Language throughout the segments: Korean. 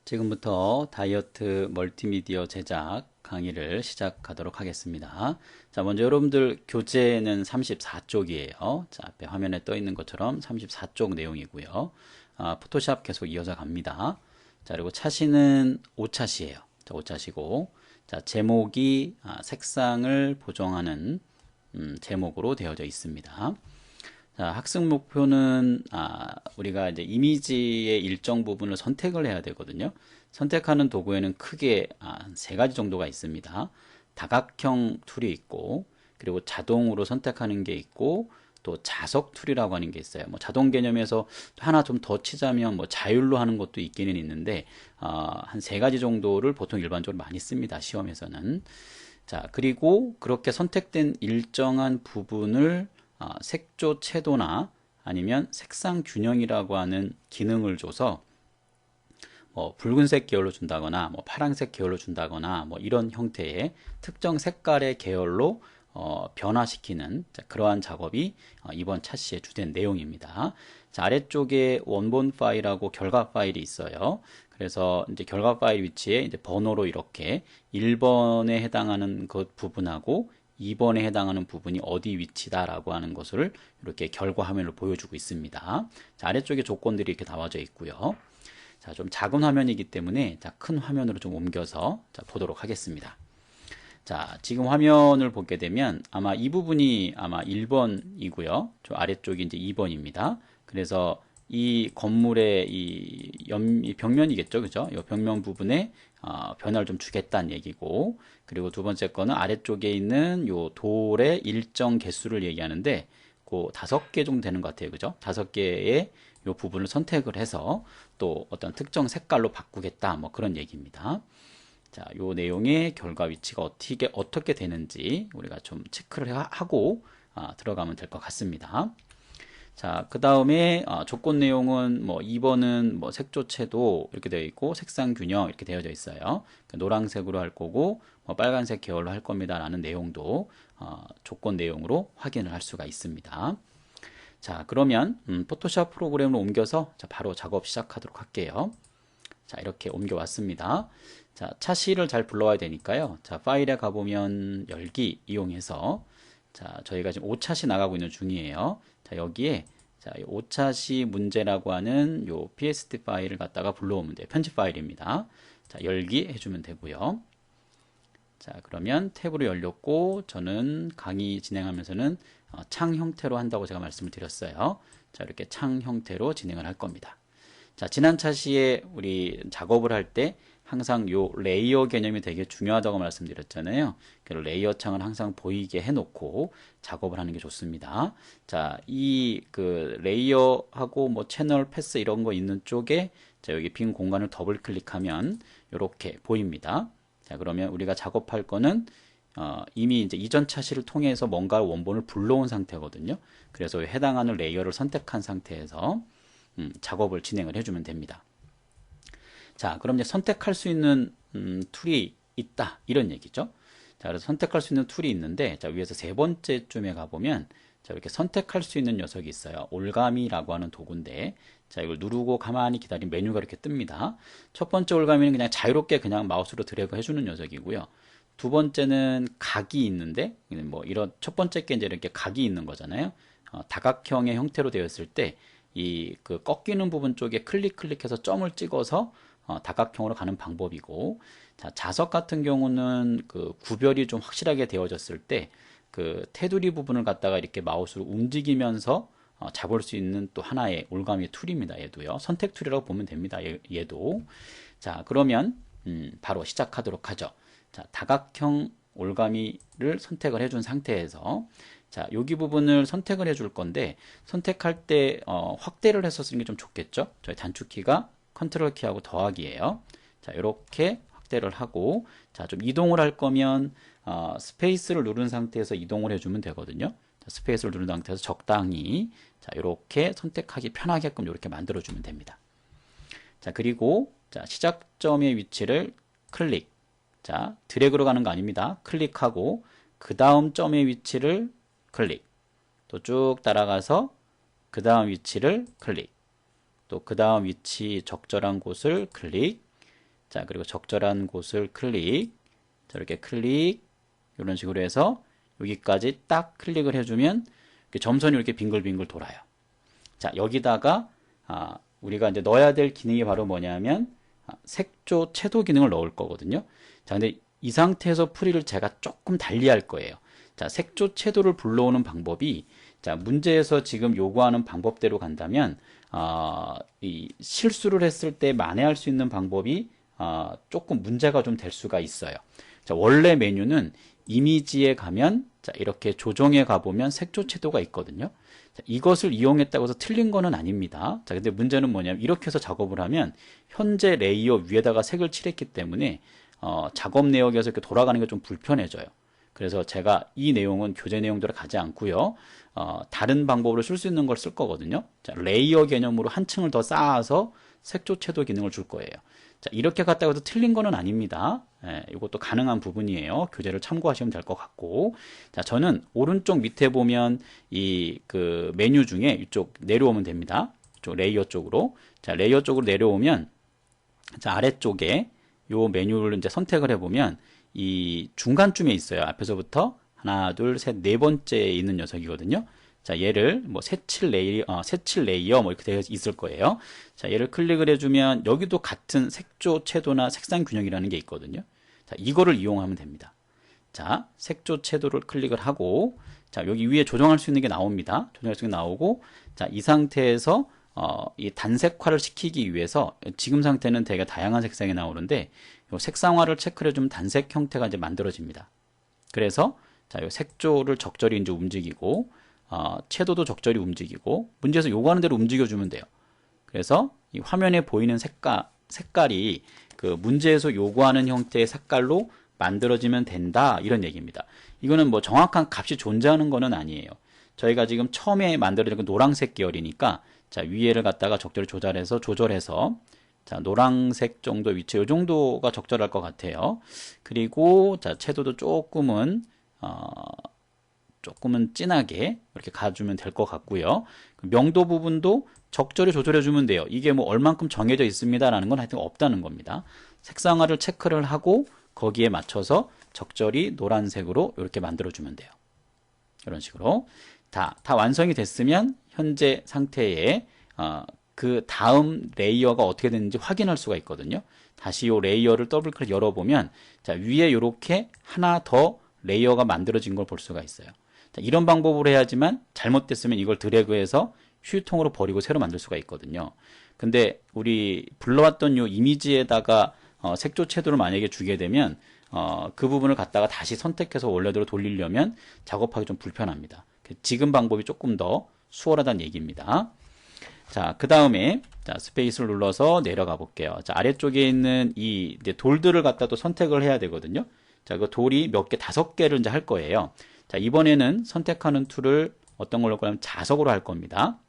지금부터 다이어트 멀티미디어 제작 강의를 시작하도록 하겠습니다. 자, 먼저 여러분들 교재는 34쪽이에요. 자, 앞에 화면에 떠 있는 것처럼 34쪽 내용이고요. 포토샵 계속 이어져 갑니다. 자, 그리고 차시는 5차시예요. 자, 5차시고, 자, 제목이 색상을 보정하는 제목으로 되어져 있습니다. 자, 학습 목표는 우리가 이제 이미지의 일정 부분을 선택을 해야 되거든요. 선택하는 도구에는 크게 세 가지 정도가 있습니다. 다각형 툴이 있고, 그리고 자동으로 선택하는 게 있고, 또 자석 툴이라고 하는 게 있어요. 뭐 자동 개념에서 하나 좀 더 치자면 뭐 자율로 하는 것도 있기는 있는데 한 세 가지 정도를 보통 일반적으로 많이 씁니다. 시험에서는. 자, 그리고 그렇게 선택된 일정한 부분을 색조 채도나 아니면 색상 균형이라고 하는 기능을 줘서 뭐 붉은색 계열로 준다거나 뭐 파란색 계열로 준다거나 뭐 이런 형태의 특정 색깔의 계열로 변화시키는 그러한 작업이 이번 차시의 주된 내용입니다. 자, 아래쪽에 원본 파일하고 결과 파일이 있어요. 그래서 이제 결과 파일 위치에 이제 번호로 이렇게 1번에 해당하는 것 부분하고 2번에 해당하는 부분이 어디 위치다라고 하는 것을 이렇게 결과 화면을 보여주고 있습니다. 자, 아래쪽에 조건들이 이렇게 나와져 있고요. 자, 좀 작은 화면이기 때문에 큰 화면으로 좀 옮겨서 보도록 하겠습니다. 자, 지금 화면을 보게 되면 아마 이 부분이 아마 1번이고요. 저 아래쪽이 이제 2번입니다. 그래서 이 건물의 이 벽면이겠죠, 그죠? 이 벽면 부분에 변화를 좀 주겠다는 얘기고, 그리고 두 번째 거는 아래쪽에 있는 요 돌의 일정 개수를 얘기하는데, 그 5개 정도 되는 것 같아요, 그죠? 5개의 요 부분을 선택을 해서 또 어떤 특정 색깔로 바꾸겠다, 뭐 그런 얘기입니다. 자, 요 내용의 결과 위치가 어떻게 되는지 우리가 좀 체크를 하고 들어가면 될 것 같습니다. 자, 그 다음에 조건 내용은 뭐 2번은 뭐 색조채도 이렇게 되어 있고 색상 균형 이렇게 되어져 있어요. 노란색으로 할 거고 뭐 빨간색 계열로 할 겁니다 라는 내용도 조건 내용으로 확인을 할 수가 있습니다. 자, 그러면 포토샵 프로그램으로 옮겨서 바로 작업 시작하도록 할게요. 자, 이렇게 옮겨 왔습니다. 자, 차시를 잘 불러와야 되니까요. 자, 파일에 가보면 열기 이용해서 자, 저희가 지금 5차시 나가고 있는 중이에요. 자, 여기에 자, 5차시 문제라고 하는 요 PSD 파일을 갖다가 불러오면 돼요. 편집 파일입니다. 자, 열기 해주면 되고요. 자, 그러면 탭으로 열렸고 저는 강의 진행하면서는 창 형태로 한다고 제가 말씀을 드렸어요. 자, 이렇게 창 형태로 진행을 할 겁니다. 자, 지난 차시에 우리 작업을 할 때 항상 요 레이어 개념이 되게 중요하다고 말씀드렸잖아요. 그 레이어 창을 항상 보이게 해놓고 작업을 하는 게 좋습니다. 자, 이 그 레이어하고 뭐 채널 패스 이런 거 있는 쪽에 자, 여기 빈 공간을 더블 클릭하면 이렇게 보입니다. 자, 그러면 우리가 작업할 거는 이미 이제 이전 차시를 통해서 뭔가 원본을 불러온 상태거든요. 그래서 해당하는 레이어를 선택한 상태에서 작업을 진행을 해주면 됩니다. 자, 그럼 이제 선택할 수 있는 툴이 있다 이런 얘기죠. 자, 그래서 선택할 수 있는 툴이 있는데 자, 위에서 세 번째쯤에 가보면 자, 이렇게 선택할 수 있는 녀석이 있어요. 올가미라고 하는 도구인데 자, 이걸 누르고 가만히 기다리면 메뉴가 이렇게 뜹니다. 첫 번째 올가미는 그냥 자유롭게 그냥 마우스로 드래그 해주는 녀석이고요. 두 번째는 각이 있는데 뭐 이런 첫 번째 게 이제 이렇게 각이 있는 거잖아요. 다각형의 형태로 되어 있을 때 이 그 꺾이는 부분 쪽에 클릭해서 점을 찍어서 다각형으로 가는 방법이고, 자, 자석 같은 경우는 그 구별이 좀 확실하게 되어졌을 때 그 테두리 부분을 갖다가 이렇게 마우스로 움직이면서 잡을 수 있는 또 하나의 올가미 툴입니다. 얘도요. 선택 툴이라고 보면 됩니다. 얘도. 자, 그러면 바로 시작하도록 하죠. 자, 다각형 올가미를 선택을 해준 상태에서 자, 여기 부분을 선택을 해줄 건데 선택할 때 확대를 해서 쓰는 게 좀 좋겠죠. 저희 단축키가 컨트롤 키하고 더하기예요. 자, 이렇게 확대를 하고 자, 좀 이동을 할 거면 스페이스를 누른 상태에서 이동을 해주면 되거든요. 자, 스페이스를 누른 상태에서 적당히 자, 이렇게 선택하기 편하게끔 이렇게 만들어주면 됩니다. 자, 그리고 자, 시작점의 위치를 클릭. 자, 드래그로 가는 거 아닙니다. 클릭하고 그 다음 점의 위치를 클릭. 또 쭉 따라가서 그 다음 위치를 클릭. 또 그 다음 위치 적절한 곳을 클릭. 자, 그리고 적절한 곳을 클릭. 자, 이렇게 클릭. 이런 식으로 해서 여기까지 딱 클릭을 해주면 점선이 이렇게 빙글빙글 돌아요. 자, 여기다가 우리가 이제 넣어야 될 기능이 바로 뭐냐면 색조 채도 기능을 넣을 거거든요. 자, 근데 이 상태에서 풀이를 제가 조금 달리 할 거예요. 자, 색조 채도를 불러오는 방법이, 자, 문제에서 지금 요구하는 방법대로 간다면 이 실수를 했을 때 만회할 수 있는 방법이 조금 문제가 좀 될 수가 있어요. 자, 원래 메뉴는 이미지에 가면, 자, 이렇게 조정에 가보면 색조 채도가 있거든요. 자, 이것을 이용했다고 해서 틀린 거는 아닙니다. 자, 근데 문제는 뭐냐면 이렇게 해서 작업을 하면 현재 레이어 위에다가 색을 칠했기 때문에 작업 내역에서 이렇게 돌아가는 게 좀 불편해져요. 그래서 제가 이 내용은 교재 내용대로 가지 않고요. 다른 방법으로 쓸 수 있는 걸 쓸 거거든요. 자, 레이어 개념으로 한 층을 더 쌓아서 색조 채도 기능을 줄 거예요. 자, 이렇게 갔다고 해도 틀린 거는 아닙니다. 이것도 가능한 부분이에요. 교재를 참고하시면 될 것 같고. 자, 저는 오른쪽 밑에 보면 이 그 메뉴 중에 이쪽 내려오면 됩니다. 이쪽 레이어 쪽으로. 자, 레이어 쪽으로 내려오면, 자, 아래쪽에 요 메뉴를 이제 선택을 해보면 이 중간쯤에 있어요. 앞에서부터 하나, 둘, 셋, 네 번째에 있는 녀석이거든요. 자, 얘를 뭐 새칠 레이어 뭐 이렇게 되어 있을 거예요. 자, 얘를 클릭을 해주면 여기도 같은 색조 채도나 색상 균형이라는 게 있거든요. 자, 이거를 이용하면 됩니다. 자, 색조 채도를 클릭을 하고, 자, 여기 위에 조정할 수 있는 게 나옵니다. 조정할 수 있는 게 나오고, 자, 이 상태에서 이 단색화를 시키기 위해서 지금 상태는 되게 다양한 색상이 나오는데 요 색상화를 체크를 해주면 단색 형태가 이제 만들어집니다. 그래서 자, 요 색조를 적절히 이제 움직이고 채도도 적절히 움직이고 문제에서 요구하는 대로 움직여주면 돼요. 그래서 이 화면에 보이는 색깔이 그 문제에서 요구하는 형태의 색깔로 만들어지면 된다, 이런 얘기입니다. 이거는 뭐 정확한 값이 존재하는 거는 아니에요. 저희가 지금 처음에 만들어진 그 노란색 계열이니까 자, 위에를 갖다가 적절히 조절해서 자, 노란색 정도 위치, 이 정도가 적절할 것 같아요. 그리고 자, 채도도 조금은 진하게 이렇게 가주면 될 것 같고요. 명도 부분도 적절히 조절해주면 돼요. 이게 뭐 얼만큼 정해져 있습니다라는 건 하여튼 없다는 겁니다. 색상화를 체크를 하고 거기에 맞춰서 적절히 노란색으로 이렇게 만들어주면 돼요. 이런 식으로. 다 완성이 됐으면 현재 상태에 그 다음 레이어가 어떻게 되는지 확인할 수가 있거든요. 다시 이 레이어를 더블 클릭 열어보면 자, 위에 이렇게 하나 더 레이어가 만들어진 걸 볼 수가 있어요. 자, 이런 방법으로 해야지만 잘못됐으면 이걸 드래그해서 휴지통으로 버리고 새로 만들 수가 있거든요. 근데 우리 불러왔던 요 이미지에다가 색조 채도를 만약에 주게 되면 그 부분을 갖다가 다시 선택해서 원래대로 돌리려면 작업하기 좀 불편합니다. 지금 방법이 조금 더 수월하다는 얘기입니다. 자, 그 다음에 자, 스페이스를 눌러서 내려가 볼게요. 자, 아래쪽에 있는 이 이제 돌들을 갖다 또 선택을 해야 되거든요. 자, 그 돌이 몇 개, 5개를 이제 할 거예요. 자, 이번에는 선택하는 툴을 어떤 걸로 할 거냐면 자석으로 할 겁니다.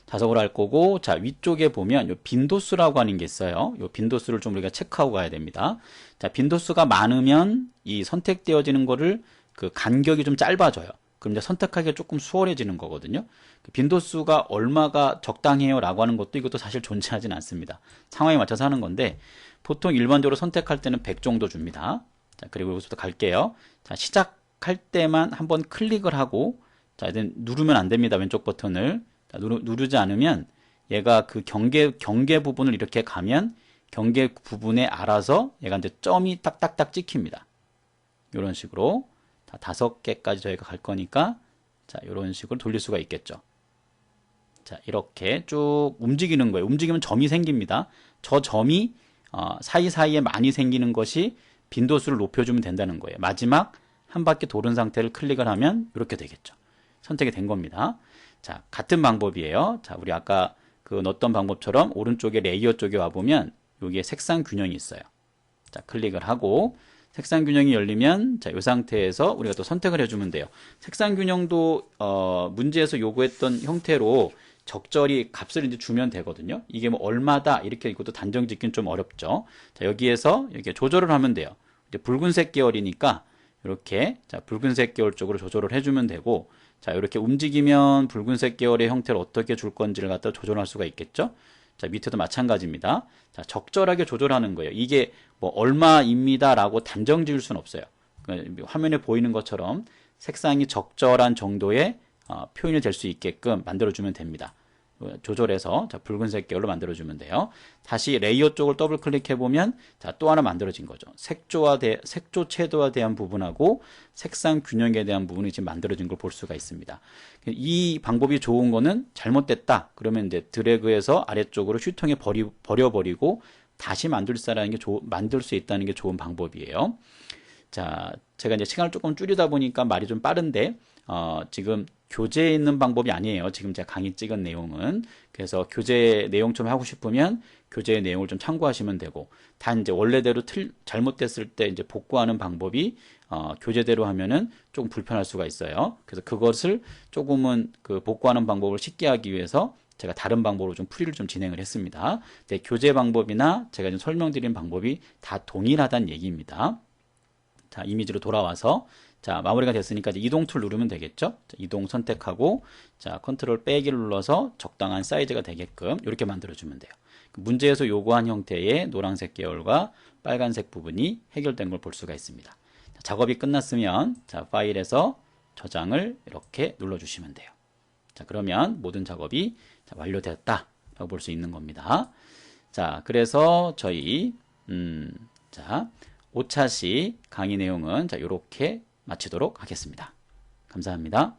자석으로 할 거고, 자, 위쪽에 보면 요 빈도수라고 하는 게 있어요. 요 빈도수를 좀 우리가 체크하고 가야 됩니다. 자, 빈도수가 많으면 이 선택되어지는 거를 그 간격이 좀 짧아져요. 그럼 이제 선택하기가 조금 수월해지는 거거든요. 그 빈도수가 얼마가 적당해요 라고 하는 것도 이것도 사실 존재하진 않습니다. 상황에 맞춰서 하는 건데 보통 일반적으로 선택할 때는 100 정도 줍니다. 자, 그리고 여기서부터 갈게요. 자, 시작할 때만 한번 클릭을 하고, 자, 이제 누르면 안 됩니다. 왼쪽 버튼을. 자, 누르지 않으면 얘가 그 경계 부분을 이렇게 가면 경계 부분에 알아서 얘가 이제 점이 딱딱딱 찍힙니다. 이런 식으로. 자, 5개까지 저희가 갈 거니까 자, 이런 식으로 돌릴 수가 있겠죠. 자, 이렇게 쭉 움직이는 거예요. 움직이면 점이 생깁니다. 저 점이 사이사이에 많이 생기는 것이 빈도수를 높여주면 된다는 거예요. 마지막 한 바퀴 도는 상태를 클릭을 하면 이렇게 되겠죠. 선택이 된 겁니다. 자, 같은 방법이에요. 자, 우리 아까 그 넣었던 방법처럼 오른쪽에 레이어 쪽에 와보면 여기에 색상 균형이 있어요. 자, 클릭을 하고 색상 균형이 열리면 자, 이 상태에서 우리가 또 선택을 해주면 돼요. 색상 균형도 문제에서 요구했던 형태로 적절히 값을 이제 주면 되거든요. 이게 뭐 얼마다 이렇게 이것도 단정 짓기는 좀 어렵죠. 자, 여기에서 이렇게 조절을 하면 돼요. 이제 붉은색 계열이니까 이렇게 자, 붉은색 계열 쪽으로 조절을 해주면 되고, 자, 이렇게 움직이면 붉은색 계열의 형태를 어떻게 줄 건지를 갖다 조절할 수가 있겠죠. 자, 밑에도 마찬가지입니다. 자, 적절하게 조절하는 거예요. 이게 뭐 얼마입니다라고 단정 지을 수는 없어요. 화면에 보이는 것처럼 색상이 적절한 정도의 표현이 될 수 있게끔 만들어주면 됩니다. 조절해서 자, 붉은색 계열로 만들어주면 돼요. 다시 레이어 쪽을 더블 클릭해보면 자, 또 하나 만들어진 거죠. 색조 채도에 대한 부분하고 색상 균형에 대한 부분이 지금 만들어진 걸 볼 수가 있습니다. 이 방법이 좋은 거는 잘못됐다. 그러면 이제 드래그해서 아래쪽으로 휴통에 버려버리고 다시 만들 수 있다는 게 좋은 방법이에요. 자, 제가 이제 시간을 조금 줄이다 보니까 말이 좀 빠른데, 지금 교재에 있는 방법이 아니에요. 지금 제가 강의 찍은 내용은. 그래서 교재 내용 좀 하고 싶으면 교재의 내용을 좀 참고하시면 되고, 단 이제 원래대로 잘못됐을 때 이제 복구하는 방법이, 교재대로 하면은 조금 불편할 수가 있어요. 그래서 그것을 조금은 그 복구하는 방법을 쉽게 하기 위해서 제가 다른 방법으로 좀 풀이를 좀 진행을 했습니다. 네, 교재 방법이나 제가 지금 설명드린 방법이 다 동일하다는 얘기입니다. 자, 이미지로 돌아와서 자, 마무리가 됐으니까 이제 이동 툴 누르면 되겠죠? 자, 이동 선택하고 자, 컨트롤 빼기를 눌러서 적당한 사이즈가 되게끔 이렇게 만들어주면 돼요. 문제에서 요구한 형태의 노란색 계열과 빨간색 부분이 해결된 걸 볼 수가 있습니다. 자, 작업이 끝났으면 자, 파일에서 저장을 이렇게 눌러주시면 돼요. 자, 그러면 모든 작업이 자, 완료되었다라고 볼 수 있는 겁니다. 자, 그래서 저희 자, 5차시 강의 내용은 자, 이렇게 마치도록 하겠습니다. 감사합니다.